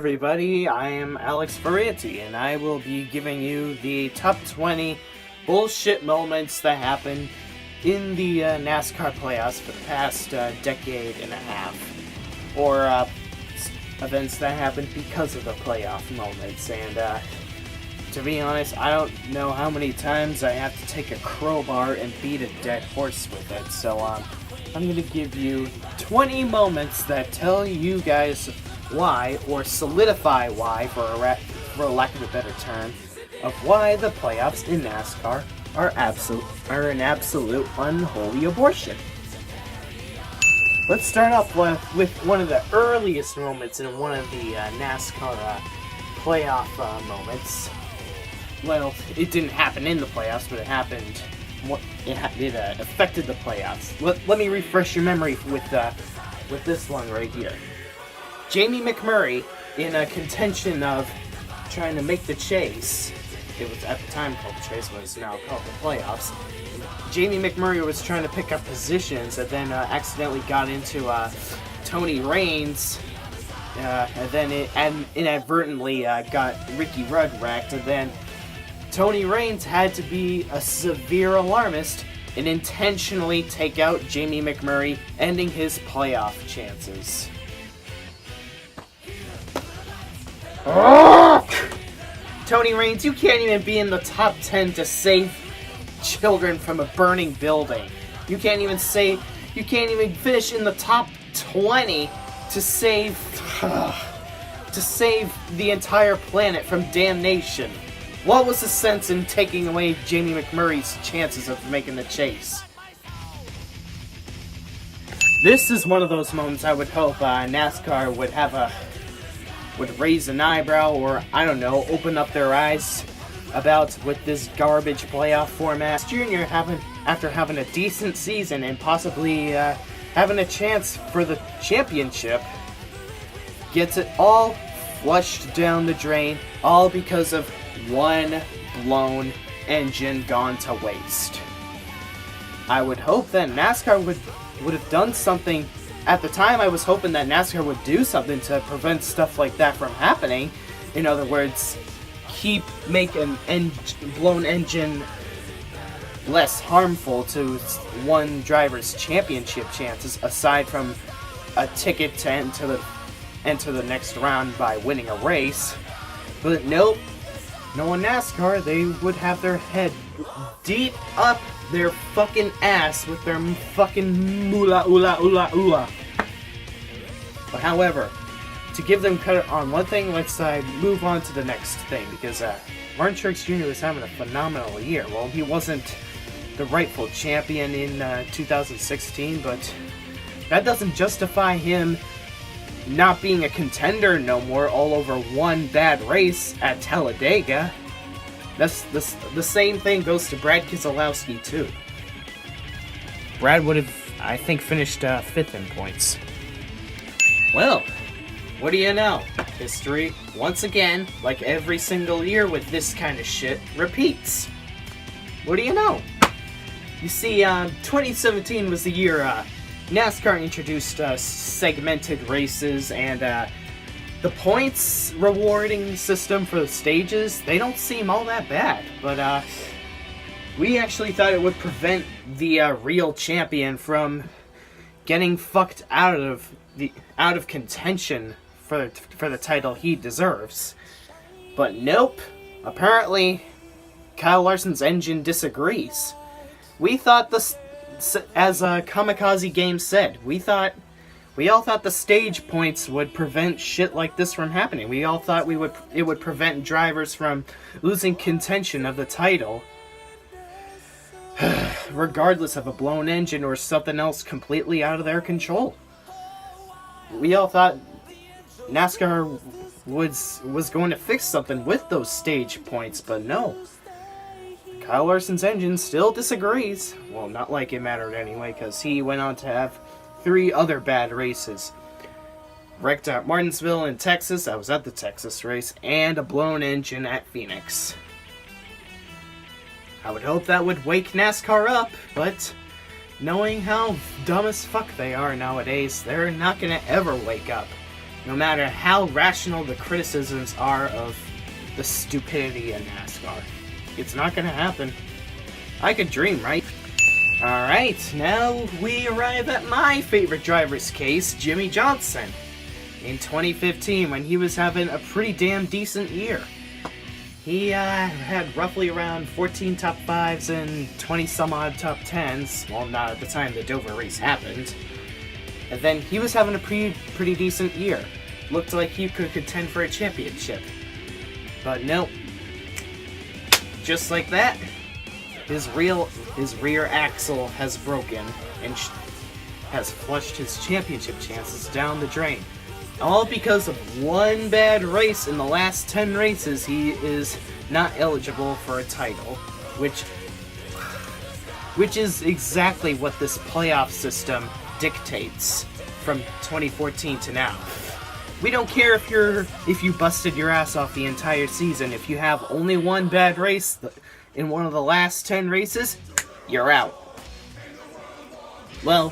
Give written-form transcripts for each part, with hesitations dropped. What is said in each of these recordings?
everybody, I am Alex Ferranti, and I will be giving you the top 20 bullshit moments that happened in the NASCAR playoffs for the past decade and a half, or events that happened because of the playoff moments. And to be honest, I don't know how many times I have to take a crowbar and beat a dead horse with it, so I'm going to give you 20 moments that tell you guys why, or solidify why, for lack of a better term, of why the playoffs in NASCAR are an absolute unholy abortion. Let's start off with one of the earliest moments in one of the NASCAR playoff moments. Well, it didn't happen in the playoffs, but it happened. It affected the playoffs. Let me refresh your memory with this one right here. Jamie McMurray, in a contention of trying to make the chase, it was at the time called the chase, but it's now called the playoffs. Jamie McMurray was trying to pick up positions, and then accidentally got into Tony Raines, and then it inadvertently got Ricky Rudd wrecked, and then Tony Raines had to be a severe alarmist and intentionally take out Jamie McMurray, ending his playoff chances. Tony Raines, you can't even be in the top 10 to save children from a burning building. You can't even finish in the top 20 to save the entire planet from damnation. What was the sense in taking away Jamie McMurray's chances of making the chase? This is one of those moments I would hope NASCAR would raise an eyebrow, or, I don't know, open up their eyes about with this garbage playoff format. Junior, after having a decent season and possibly having a chance for the championship, gets it all flushed down the drain, all because of one blown engine gone to waste. I would hope that NASCAR would have done something. At the time, I was hoping that NASCAR would do something to prevent stuff like that from happening. In other words, make an blown engine less harmful to one driver's championship chances, aside from a ticket to enter the next round by winning a race. But nope, knowing NASCAR, they would have their head deep up their fucking ass with their fucking moolah oolah oolah oolah. But however, to give them credit on one thing, let's move on to the next thing, because Martin Truex Jr. was having a phenomenal year. Well, he wasn't the rightful champion in 2016, but that doesn't justify him not being a contender no more all over one bad race at Talladega. That's the same thing goes to Brad Keselowski too. Brad would have, I think, finished 5th in points. Well, what do you know? History, once again, like every single year with this kind of shit, repeats. What do you know? You see, 2017 was the year NASCAR introduced segmented races, and the points rewarding system for the stages, they don't seem all that bad, but we actually thought it would prevent the real champion from getting fucked out of contention for the title he deserves. But nope, apparently Kyle Larson's engine disagrees. We thought this, as Kamikaze Games said, we all thought the stage points would prevent shit like this from happening. We all thought it would prevent drivers from losing contention of the title, regardless of a blown engine or something else completely out of their control. We all thought NASCAR was going to fix something with those stage points, but no. Kyle Larson's engine still disagrees. Well, not like it mattered anyway, because he went on to have 3 other bad races. Wrecked at Martinsville in Texas, I was at the Texas race, and a blown engine at Phoenix. I would hope that would wake NASCAR up, but knowing how dumb as fuck they are nowadays, they're not gonna ever wake up. no matter how rational the criticisms are of the stupidity in NASCAR. It's not gonna happen. I could dream, right? Alright, now we arrive at my favorite driver's case, Jimmie Johnson. In 2015, when he was having a pretty damn decent year. He had roughly around 14 top 5s and 20 some odd top 10s. Well, not at the time the Dover race happened. And then he was having a pretty decent year. Looked like he could contend for a championship. But nope. Just like that, his rear axle has broken and has flushed his championship chances down the drain. All because of one bad race in the last 10 races, he is not eligible for a title, which is exactly what this playoff system dictates from 2014 to now. We don't care if you busted your ass off the entire season. If you have only one bad race in one of the last 10 races, you're out. Well,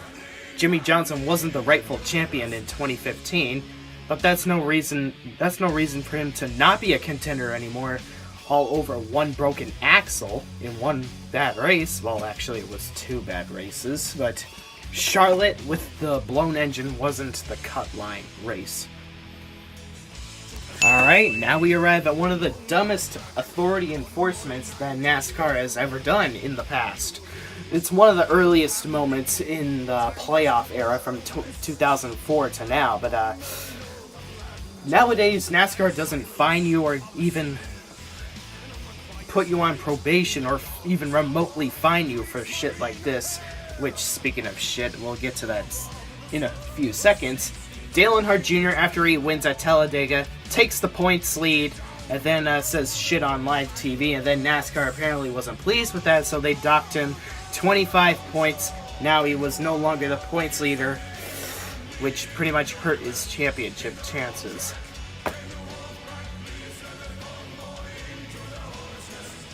Jimmie Johnson wasn't the rightful champion in 2015, but that's no reason for him to not be a contender anymore, all over one broken axle in one bad race. Well, actually it was two bad races, but Charlotte with the blown engine wasn't the cut line race. Alright, now we arrive at one of the dumbest authority enforcements that NASCAR has ever done in the past. It's one of the earliest moments in the playoff era from 2004 to now, but nowadays NASCAR doesn't fine you or even put you on probation or even remotely fine you for shit like this, which, speaking of shit, we'll get to that in a few seconds. Dale Earnhardt Jr., after he wins at Talladega, takes the points lead, and then says shit on live TV, and then NASCAR apparently wasn't pleased with that, so they docked him 25 points. Now he was no longer the points leader, which pretty much hurt his championship chances.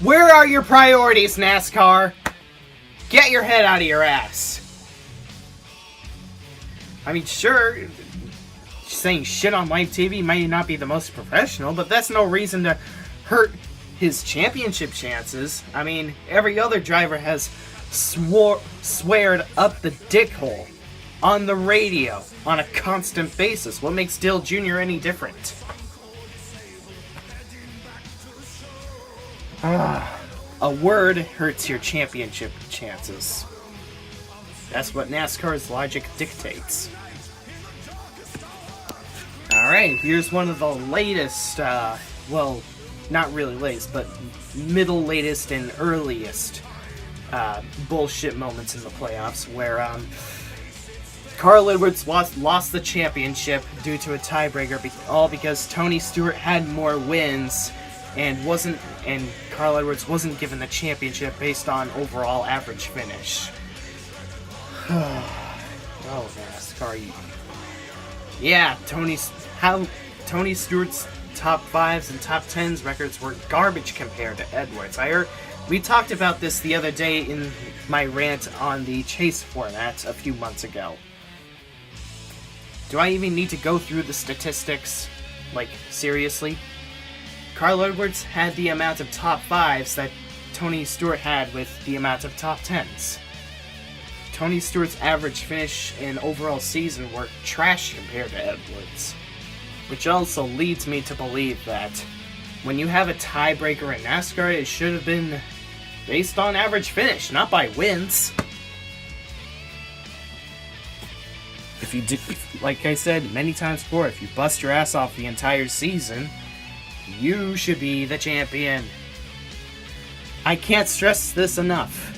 Where are your priorities, NASCAR? Get your head out of your ass. I mean, sure, saying shit on live TV might not be the most professional, but that's no reason to hurt his championship chances. I mean, every other driver has sweared up the dick hole on the radio on a constant basis. What makes Dale Jr. any different? A word hurts your championship chances. That's what NASCAR's logic dictates. Alright, here's one of the latest, well, not really latest, but middle latest and earliest bullshit moments in the playoffs, where Carl Edwards lost the championship due to a tiebreaker, all because Tony Stewart had more wins and Carl Edwards wasn't given the championship based on overall average finish. Oh, NASCAR. Yeah, Tony Stewart's top 5s and top 10s records were garbage compared to Edwards. We talked about this the other day in my rant on the chase format a few months ago. Do I even need to go through the statistics? Like, seriously? Carl Edwards had the amount of top 5s that Tony Stewart had with the amount of top 10s. Tony Stewart's average finish and overall season were trash compared to Edwards. Which also leads me to believe that when you have a tiebreaker in NASCAR, it should have been based on average finish, not by wins. If you do, like I said many times before, if you bust your ass off the entire season, you should be the champion. I can't stress this enough.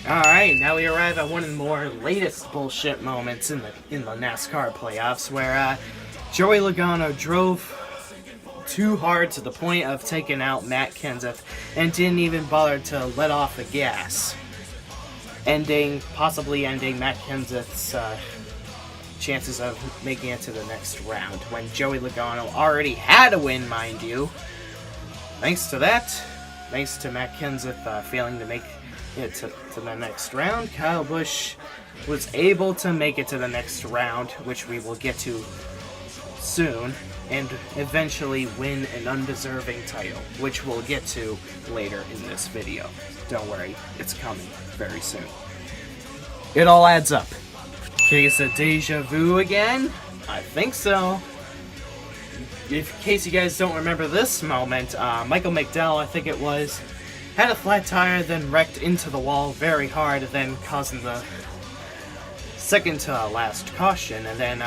Alright, now we arrive at one of the more latest bullshit moments in the NASCAR playoffs, where Joey Logano drove too hard to the point of taking out Matt Kenseth and didn't even bother to let off the gas, possibly ending Matt Kenseth's chances of making it to the next round, when Joey Logano already had a win, mind you. Thanks to that, thanks to Matt Kenseth failing to make it to the next round, Kyle Busch was able to make it to the next round, which we will get to soon and eventually win an undeserving title, which we'll get to later in this video. Don't worry, it's coming very soon. It all adds up. Case of deja vu again? I think so. In case you guys don't remember this moment, Michael McDowell, I think it was, had a flat tire, then wrecked into the wall very hard, then causing the second to last caution. And then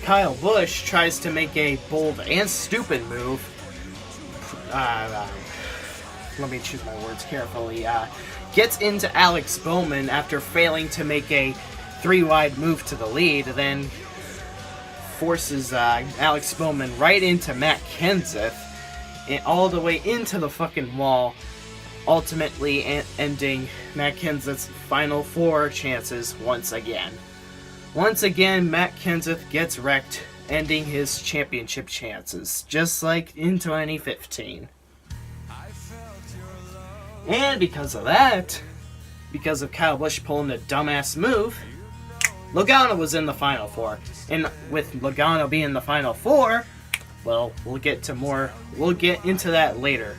Kyle Busch tries to make a bold and stupid move. Let me choose my words carefully. Gets into Alex Bowman after failing to make a 3-wide move to the lead, then forces Alex Bowman right into Matt Kenseth and all the way into the fucking wall, ultimately ending Matt Kenseth's final 4 chances once again. Once again, Matt Kenseth gets wrecked, ending his championship chances, just like in 2015. And because of that, because of Kyle Busch pulling a dumbass move, Logano was in the Final 4. And with Logano being in the Final 4, well, we'll get into that later.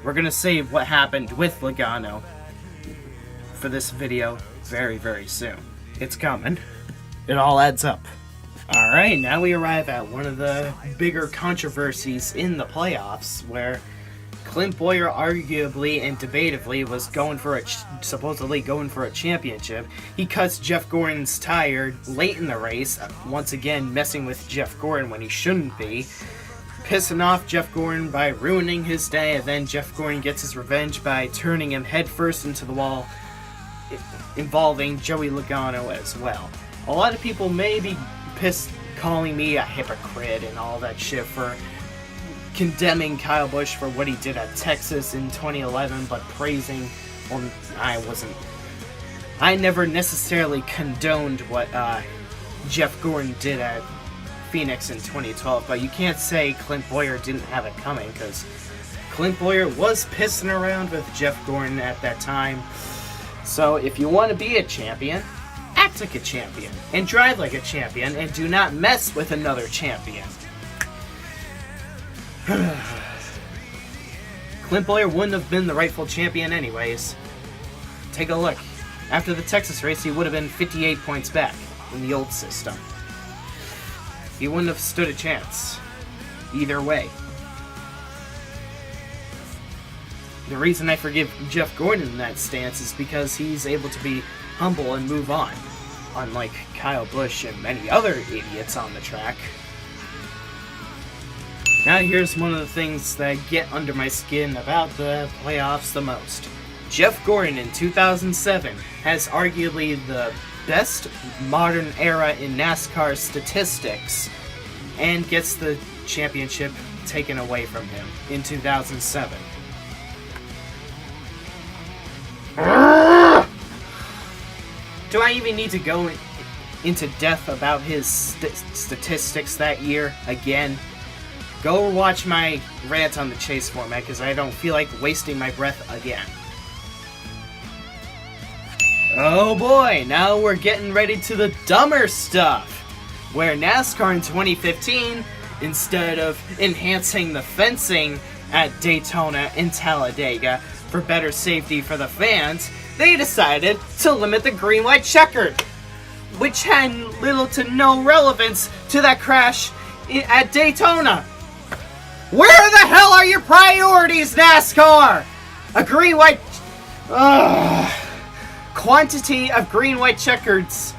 We're gonna save what happened with Logano for this video very, very soon. It's coming. It all adds up. Alright, now we arrive at one of the bigger controversies in the playoffs, where Clint Bowyer arguably and debatably was supposedly going for a championship. He cuts Jeff Gordon's tire late in the race, once again messing with Jeff Gordon when he shouldn't be, pissing off Jeff Gordon by ruining his day, and then Jeff Gordon gets his revenge by turning him headfirst into the wall, involving Joey Logano as well. A lot of people may be pissed, calling me a hypocrite and all that shit for condemning Kyle Busch for what he did at Texas in 2011, but praising, well, I never necessarily condoned what Jeff Gordon did at Phoenix in 2012, but you can't say Clint Bowyer didn't have it coming, because Clint Bowyer was pissing around with Jeff Gordon at that time. So if you want to be a champion, act like a champion, and drive like a champion, and do not mess with another champion. Clint Bowyer wouldn't have been the rightful champion anyways. Take a look. After the Texas race, he would have been 58 points back in the old system. He wouldn't have stood a chance. Either way. The reason I forgive Jeff Gordon in that stance is because he's able to be humble and move on, unlike Kyle Busch and many other idiots on the track. Now here's one of the things that get under my skin about the playoffs the most. Jeff Gordon in 2007 has arguably the best modern era in NASCAR statistics and gets the championship taken away from him in 2007. Do I even need to go into depth about his statistics that year again? Go watch my rant on the chase format, because I don't feel like wasting my breath again. Oh boy, now we're getting ready to the dumber stuff, where NASCAR in 2015, instead of enhancing the fencing at Daytona and Talladega for better safety for the fans, they decided to limit the green-white checkered, which had little to no relevance to that crash at Daytona. Where the hell are your priorities, NASCAR? A green-white... quantity of green-white checkers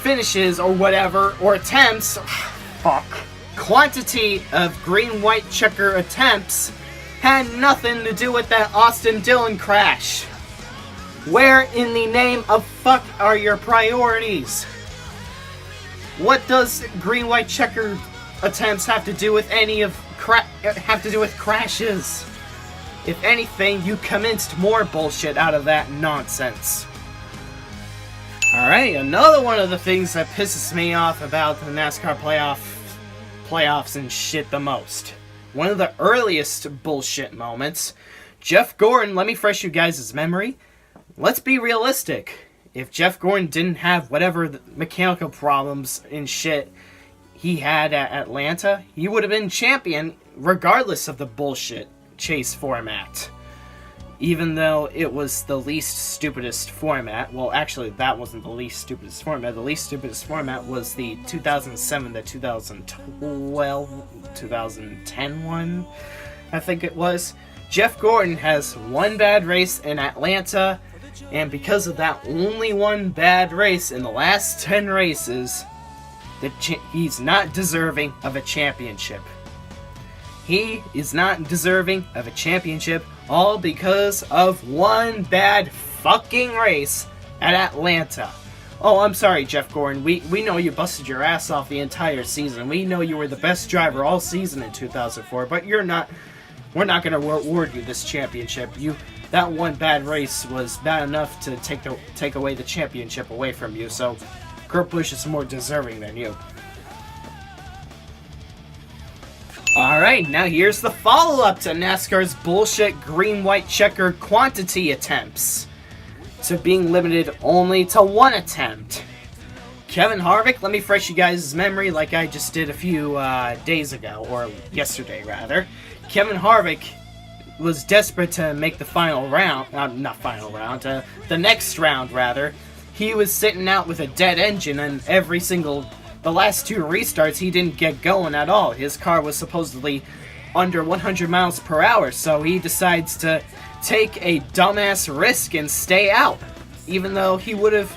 finishes or whatever, or attempts... Fuck. Quantity of green-white checker attempts had nothing to do with that Austin Dillon crash. Where in the name of fuck are your priorities? What does green-white checker attempts have to do with crashes? If anything, you commenced more bullshit out of that nonsense. Alright, another one of the things that pisses me off about the NASCAR playoffs and shit the most. One of the earliest bullshit moments. Jeff Gordon, let me refresh you guys' memory. Let's be realistic. If Jeff Gordon didn't have whatever the mechanical problems and shit he had at Atlanta, he would have been champion regardless of the bullshit chase format. Even though it was the least stupidest format. Well, actually, that wasn't the least stupidest format. The least stupidest format was the 2007, the 2012, 2010 one, I think it was. Jeff Gordon has one bad race in Atlanta, and because of that only one bad race in the last 10 races, he's not deserving of a championship. He is not deserving of a championship, all because of one bad fucking race at Atlanta. Oh, I'm sorry, Jeff Gordon. We know you busted your ass off the entire season. We know you were the best driver all season in 2004, but we're not going to award you this championship. That one bad race was bad enough to take away the championship away from you, so Kurt Busch is more deserving than you. Alright, now here's the follow-up to NASCAR's bullshit green-white checkered quantity attempts, to being limited only to one attempt. Kevin Harvick, let me refresh you guys' memory like I just did a few days ago, or yesterday rather. Kevin Harvick was desperate to make the final round, the next round rather. He was sitting out with a dead engine, and the last two restarts, he didn't get going at all. His car was supposedly under 100 miles per hour, so he decides to take a dumbass risk and stay out, even though he would have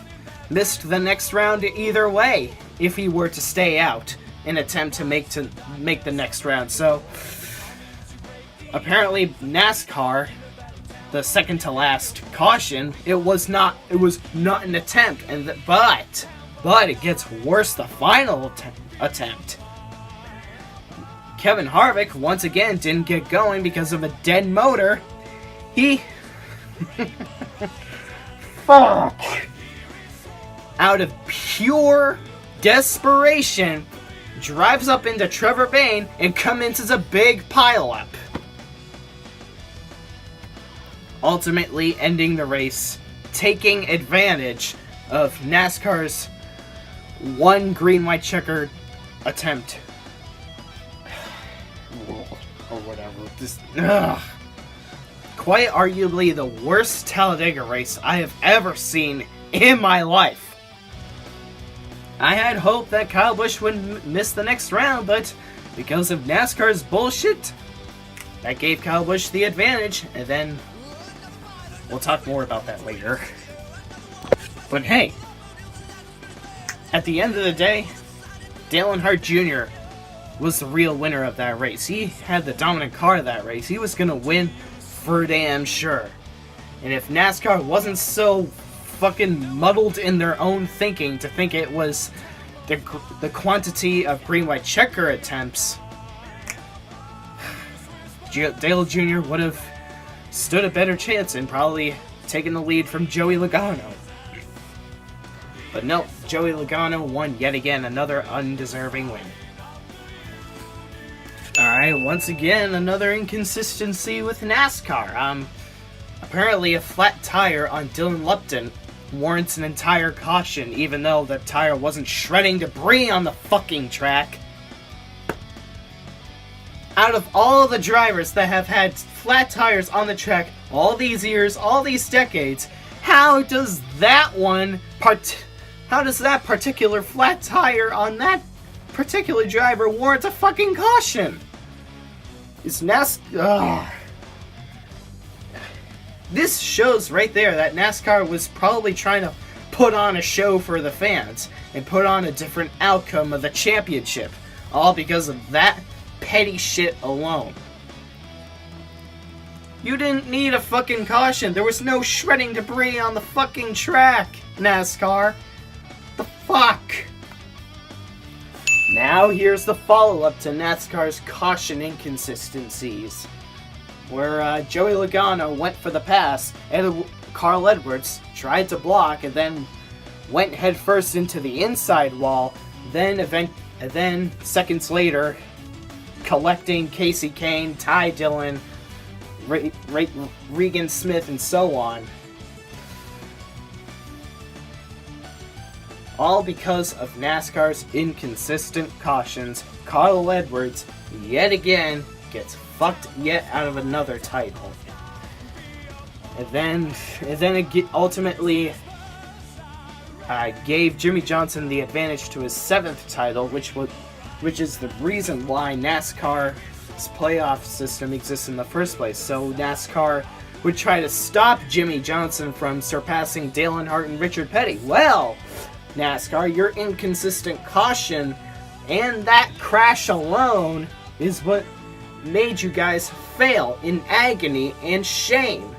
missed the next round either way if he were to stay out in an attempt to make the next round. So apparently NASCAR, the second to last caution, it was not an attempt, but it gets worse the final attempt. Kevin Harvick, once again, didn't get going because of a dead motor. He... Fuck! Out of pure desperation, drives up into Trevor Bayne and commences a big pileup. Ultimately ending the race, taking advantage of NASCAR's one green-white checkered attempt. Or whatever. Quite arguably the worst Talladega race I have ever seen in my life. I had hoped that Kyle Busch would miss the next round, but because of NASCAR's bullshit, that gave Kyle Busch the advantage, and then we'll talk more about that later. But hey, at the end of the day, Dale Earnhardt Jr. was the real winner of that race. He had the dominant car of that race. He was going to win for damn sure. And if NASCAR wasn't so fucking muddled in their own thinking to think it was the quantity of green-white checker attempts, Dale Jr. would have stood a better chance and probably taken the lead from Joey Logano. But no, Joey Logano won yet again, another undeserving win. Alright, once again, another inconsistency with NASCAR. Apparently a flat tire on Dylan Lupton warrants an entire caution, even though the tire wasn't shredding debris on the fucking track. Out of all the drivers that have had flat tires on the track all these years, all these decades, how does that particular flat tire on that particular driver warrant a fucking caution? It's NASCAR. This shows right there that NASCAR was probably trying to put on a show for the fans and put on a different outcome of the championship, all because of that petty shit alone. You didn't need a fucking caution. There was no shredding debris on the fucking track, NASCAR. The fuck? Now here's the follow-up to NASCAR's caution inconsistencies, where Joey Logano went for the pass, and Carl Edwards tried to block and then went headfirst into the inside wall, then seconds later, collecting Casey Kane, Ty Dillon, Regan Smith, and so on. all because of NASCAR's inconsistent cautions. Carl Edwards, yet again, gets fucked yet out of another title. And then it ultimately gave Jimmy Johnson the advantage to his 7th title, which is the reason why NASCAR's playoff system exists in the first place. So NASCAR would try to stop Jimmy Johnson from surpassing Dale Earnhardt and Richard Petty. Well, NASCAR, your inconsistent caution and that crash alone is what made you guys fail in agony and shame.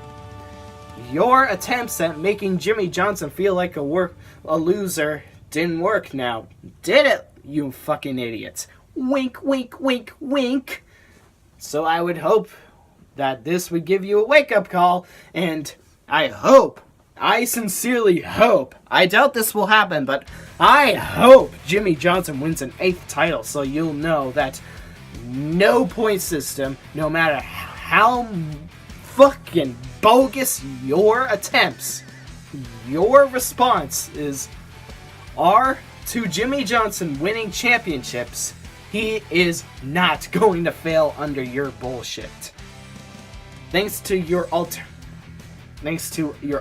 Your attempts at making Jimmy Johnson feel like a loser didn't work now, did it, you fucking idiots? Wink, wink, wink, wink. So I would hope that this would give you a wake-up call, and I sincerely hope, I doubt this will happen, but I hope Jimmy Johnson wins an 8th title, so you'll know that no point system, no matter how fucking bogus your attempts, your response are to Jimmy Johnson winning championships, he is not going to fail under your bullshit. Thanks to your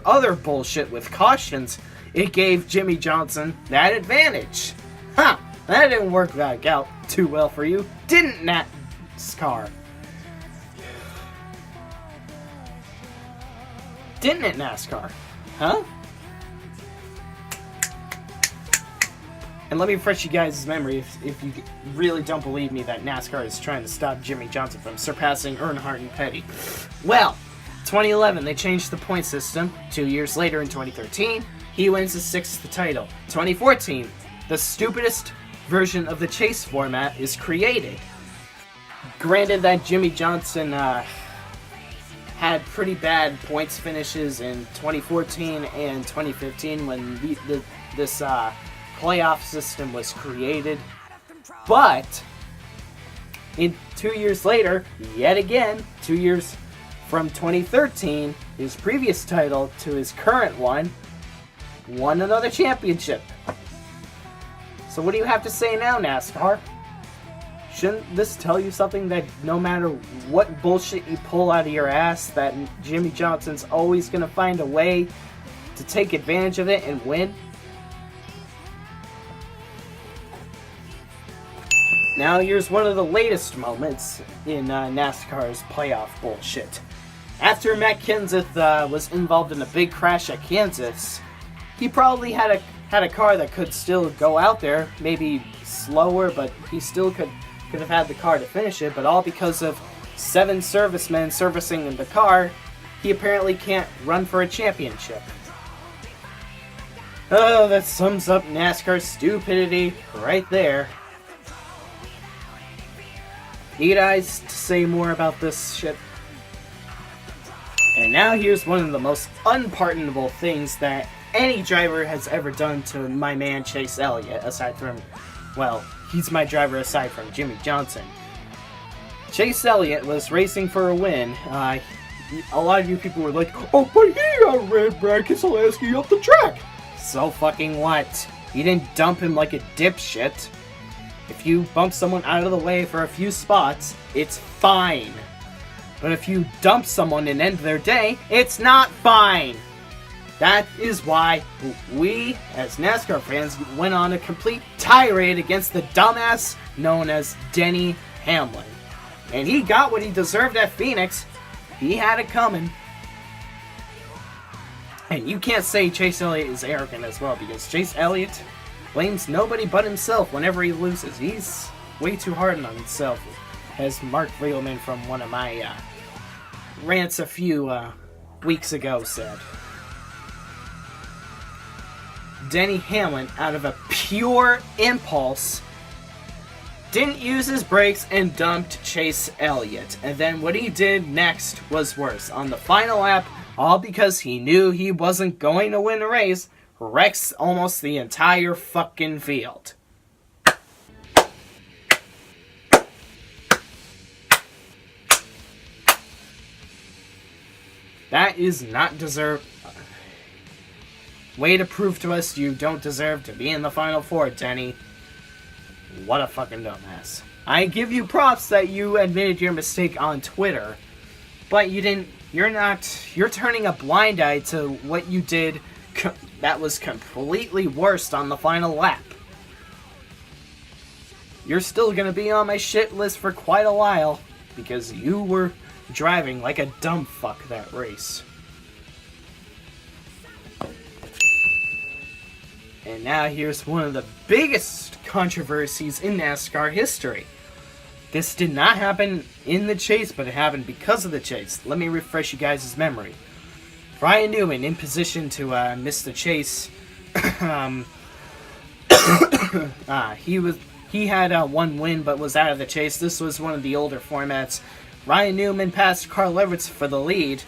other bullshit with cautions, it gave Jimmy Johnson that advantage. Huh, that didn't work out too well for you, didn't NASCAR? Didn't it, NASCAR? Huh? And let me refresh you guys' memory if you really don't believe me that NASCAR is trying to stop Jimmy Johnson from surpassing Earnhardt and Petty. Well, 2011, they changed the point system. 2 years later, in 2013, he wins his 6th title. 2014, the stupidest version of the chase format is created. Granted that Jimmy Johnson had pretty bad points finishes in 2014 and 2015 when this playoff system was created, but in 2 years later, yet again, 2 years from 2013, his previous title to his current one, won another championship. So what do you have to say now, NASCAR? Shouldn't this tell you something that no matter what bullshit you pull out of your ass, that Jimmy Johnson's always going to find a way to take advantage of it and win? Now here's one of the latest moments in NASCAR's playoff bullshit. After Matt Kenseth was involved in a big crash at Kansas, he probably had a car that could still go out there, maybe slower, but he still could have had the car to finish it, but all because of 7 servicemen servicing the car, he apparently can't run for a championship. Oh, that sums up NASCAR's stupidity right there. Need I to say more about this shit? And now here's one of the most unpardonable things that any driver has ever done to my man Chase Elliott, aside from, well, he's my driver aside from Jimmy Johnson. Chase Elliott was racing for a win. A lot of you people were like, oh, but he outran Brad Keselowski up the track. So fucking what? You didn't dump him like a dipshit. If you bump someone out of the way for a few spots, it's fine. But if you dump someone and end their day, it's not fine. That is why we, as NASCAR fans, went on a complete tirade against the dumbass known as Denny Hamlin. And he got what he deserved at Phoenix. He had it coming. And you can't say Chase Elliott is arrogant as well, because Chase Elliott blames nobody but himself whenever he loses. He's way too hard on himself, as Mark Riegelman from one of my rants a few weeks ago said. Denny Hamlin, out of a pure impulse, didn't use his brakes and dumped Chase Elliott. And then what he did next was worse. On the final lap, all because he knew he wasn't going to win a race, wrecks almost the entire fucking field. That is not deserved. Way to prove to us you don't deserve to be in the Final Four, Denny. What a fucking dumbass. I give you props that you admitted your mistake on Twitter, but you didn't. You're turning a blind eye to what you did that was completely worst on the final lap. You're still gonna be on my shit list for quite a while, because you were driving like a dumb fuck that race. And now here's one of the biggest controversies in NASCAR history. This did not happen in the chase, but it happened because of the chase. Let me refresh you guys' memory. Ryan Newman in position to miss the chase. He had one win, but was out of the chase. This was one of the older formats. Ryan Newman passed Carl Edwards for the lead,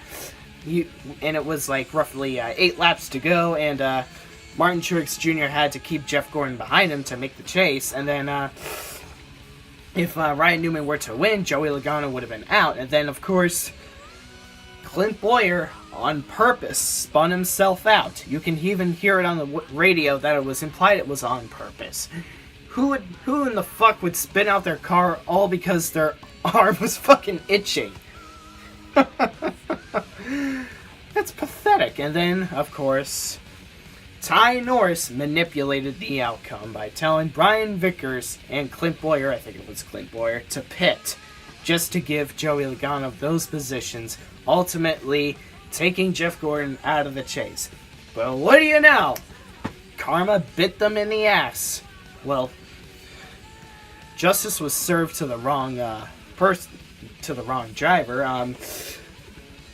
and it was like roughly 8 laps to go, and Martin Truex Jr. had to keep Jeff Gordon behind him to make the chase, and then if Ryan Newman were to win, Joey Logano would have been out, and then of course Clint Bowyer on purpose spun himself out. You can even hear it on the radio that it was implied it was on purpose. Who in the fuck would spin out their car all because their arm was fucking itching? That's pathetic. And then, of course, Ty Norris manipulated the outcome by telling Brian Vickers and Clint Bowyer, I think it was Clint Bowyer, to pit just to give Joey Logano those positions, ultimately taking Jeff Gordon out of the chase. But what do you know? Karma bit them in the ass. Well, justice was served to the wrong driver.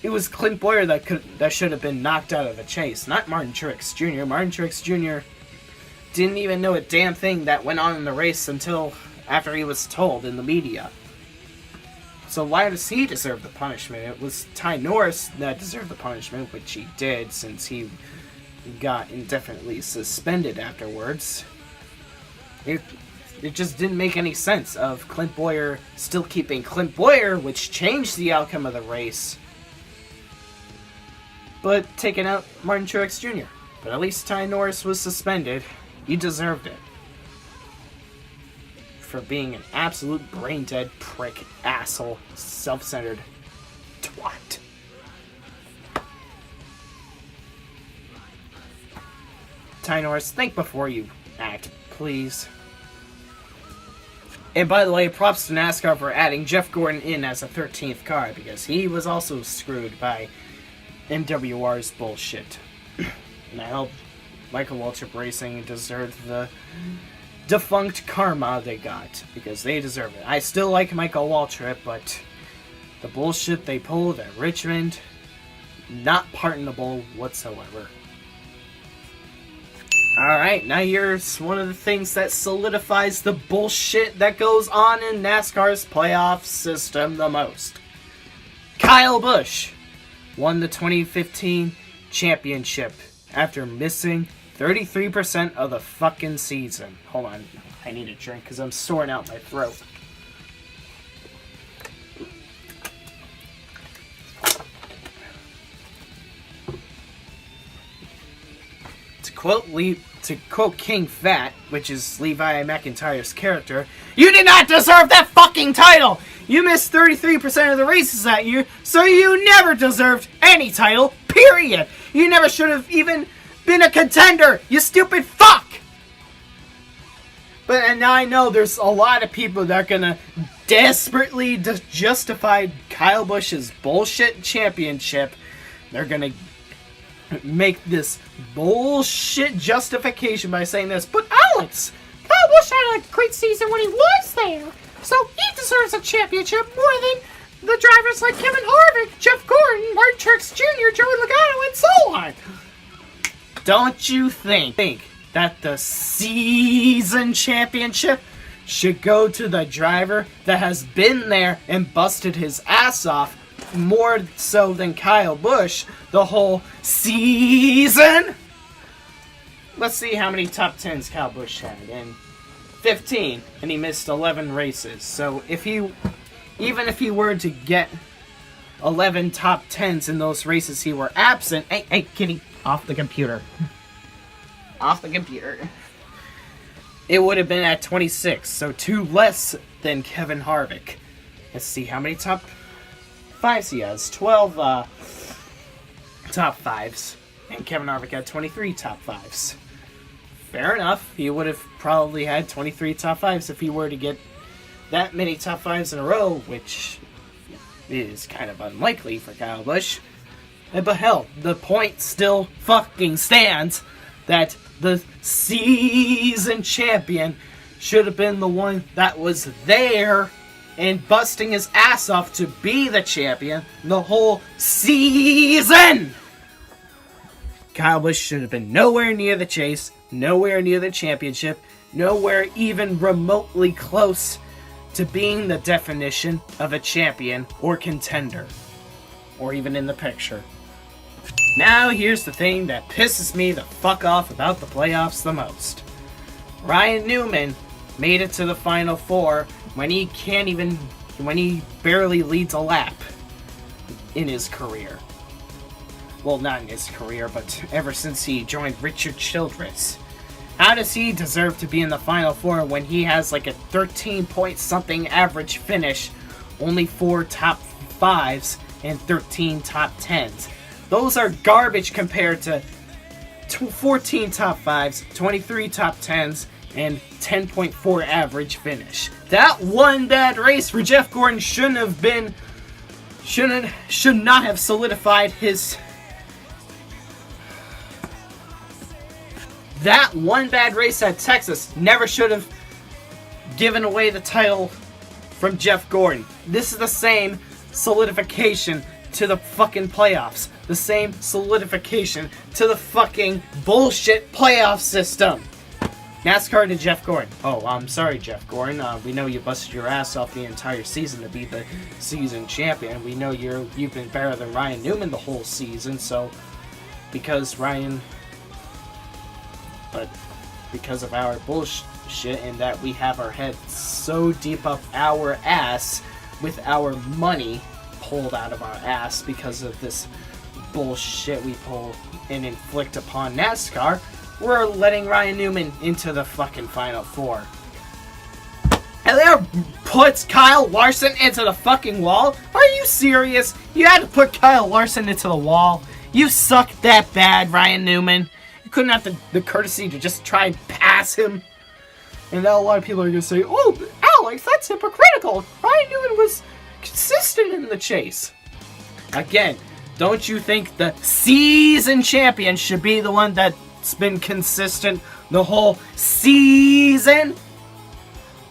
It was Clint Bowyer that should have been knocked out of the chase, not Martin Truex Jr. Martin Truex Jr. didn't even know a damn thing that went on in the race until after he was told in the media. So why does he deserve the punishment? It was Ty Norris that deserved the punishment, which he did since he got indefinitely suspended afterwards. It just didn't make any sense of Clint Bowyer still keeping Clint Bowyer, which changed the outcome of the race, but taking out Martin Truex Jr. But at least Ty Norris was suspended. He deserved it. For being an absolute brain-dead prick, asshole, self-centered twat. Ty Norris, think before you act, please. And by the way, props to NASCAR for adding Jeff Gordon in as a 13th car, because he was also screwed by MWR's bullshit. And I hope Michael Waltrip Racing deserved the defunct karma they got, because they deserve it. I still like Michael Waltrip, but the bullshit they pulled at Richmond, not pardonable whatsoever. Alright, now here's one of the things that solidifies the bullshit that goes on in NASCAR's playoff system the most. Kyle Busch won the 2015 championship after missing 33% of the fucking season. Hold on, I need a drink because I'm soring out my throat. To quote King Fat, which is Levi McIntyre's character, "You did not deserve that fucking title! You missed 33% of the races that year, so you never deserved any title, period! You never should have even been a contender, you stupid fuck!" And now I know there's a lot of people that are gonna desperately justify Kyle Busch's bullshit championship. They're gonna make this bullshit justification by saying this, "But Alex, Kyle Busch had a great season when he was there, so he deserves a championship more than the drivers like Kevin Harvick, Jeff Gordon, Martin Truex Jr., Joey Logano, and so on." Don't you think that the season championship should go to the driver that has been there and busted his ass off more so than Kyle Busch the whole season? Let's see how many top 10s Kyle Busch had. And 15, and he missed 11 races. So even if he were to get 11 top 10s in those races he were absent, hey kitty, off the computer. off the computer. It would have been at 26, so 2 less than Kevin Harvick. Let's see how many top 5s he has. 12 top 5s. And Kevin Harvick had 23 top 5s. Fair enough. He would have probably had 23 top 5s if he were to get that many top 5s in a row, which is kind of unlikely for Kyle Busch. But hell, the point still fucking stands that the season champion should have been the one that was there and busting his ass off to be the champion the whole season. Kyle Busch should have been nowhere near the chase, nowhere near the championship, nowhere even remotely close to being the definition of a champion or contender, or even in the picture. Now here's the thing that pisses me the fuck off about the playoffs the most. Ryan Newman made it to the Final Four when he barely leads a lap in his career. Well, not in his career, but ever since he joined Richard Childress. How does he deserve to be in the Final Four when he has like a 13-point-something average finish, only 4 top 5s, and 13 top 10s? Those are garbage compared to 14 top 5s, 23 top 10s, and 10.4 average finish. That one bad race for Jeff Gordon should not have solidified his... That one bad race at Texas never should have given away the title from Jeff Gordon. This is the same solidification to the fucking playoffs. The same solidification to the fucking bullshit playoff system. NASCAR to Jeff Gordon. Oh, I'm sorry, Jeff Gordon. We know you busted your ass off the entire season to be the season champion. We know you've been better than Ryan Newman the whole season, so because of our bullshit and that we have our heads so deep up our ass with our money pulled out of our ass because of this bullshit we pull and inflict upon NASCAR, we're letting Ryan Newman into the fucking Final Four. And there puts Kyle Larson into the fucking wall? Are you serious? You had to put Kyle Larson into the wall? You suck that bad, Ryan Newman. You couldn't have the courtesy to just try and pass him. And now a lot of people are going to say, oh, Alex, that's hypocritical. Ryan Newman was consistent in the chase. Again, don't you think the season champion should be the one that's been consistent the whole season?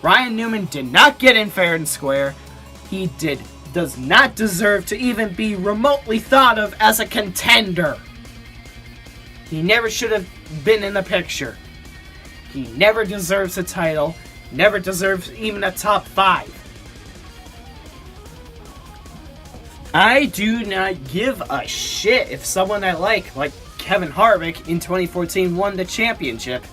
Ryan Newman did not get in fair and square. He does not deserve to even be remotely thought of as a contender. He never should have been in the picture. He never deserves a title. Never deserves even a top 5. I do not give a shit if someone I like Kevin Harvick in 2014 won the championship.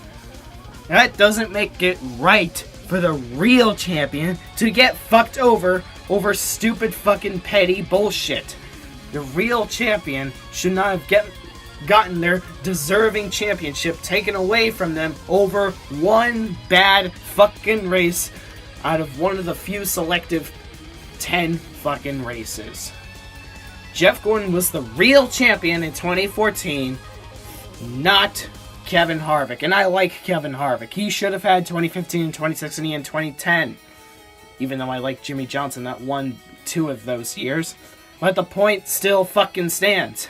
That doesn't make it right for the real champion to get fucked over stupid fucking petty bullshit. The real champion should not have gotten their deserving championship taken away from them over one bad fucking race out of one of the few selective 10 fucking races. Jeff Gordon was the real champion in 2014, not Kevin Harvick. And I like Kevin Harvick. He should have had 2015, 2016, and 2010. Even though I like Jimmy Johnson that won 2 of those years. But the point still fucking stands.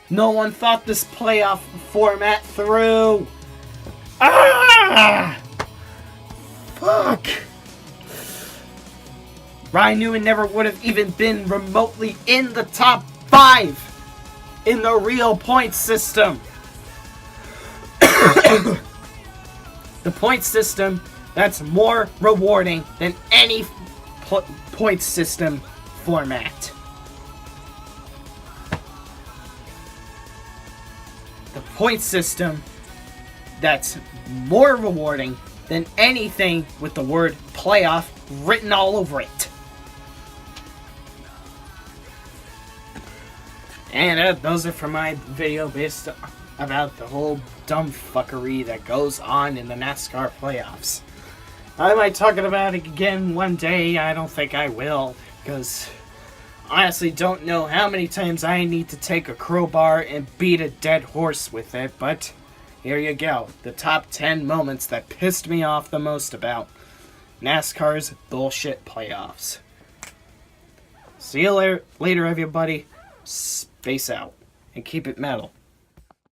No one thought this playoff format through. Ah! Fuck. Ryan Newman never would have even been remotely in the top 5 in the real point system. The point system that's more rewarding than any point system format. The point system that's more rewarding than anything with the word playoff written all over it. And those are for my video based about the whole dumb fuckery that goes on in the NASCAR playoffs. I might talk about it again one day. I don't think I will, because I honestly don't know how many times I need to take a crowbar and beat a dead horse with it, but here you go. The top 10 moments that pissed me off the most about NASCAR's bullshit playoffs. See you later, everybody. Space out. And keep it metal.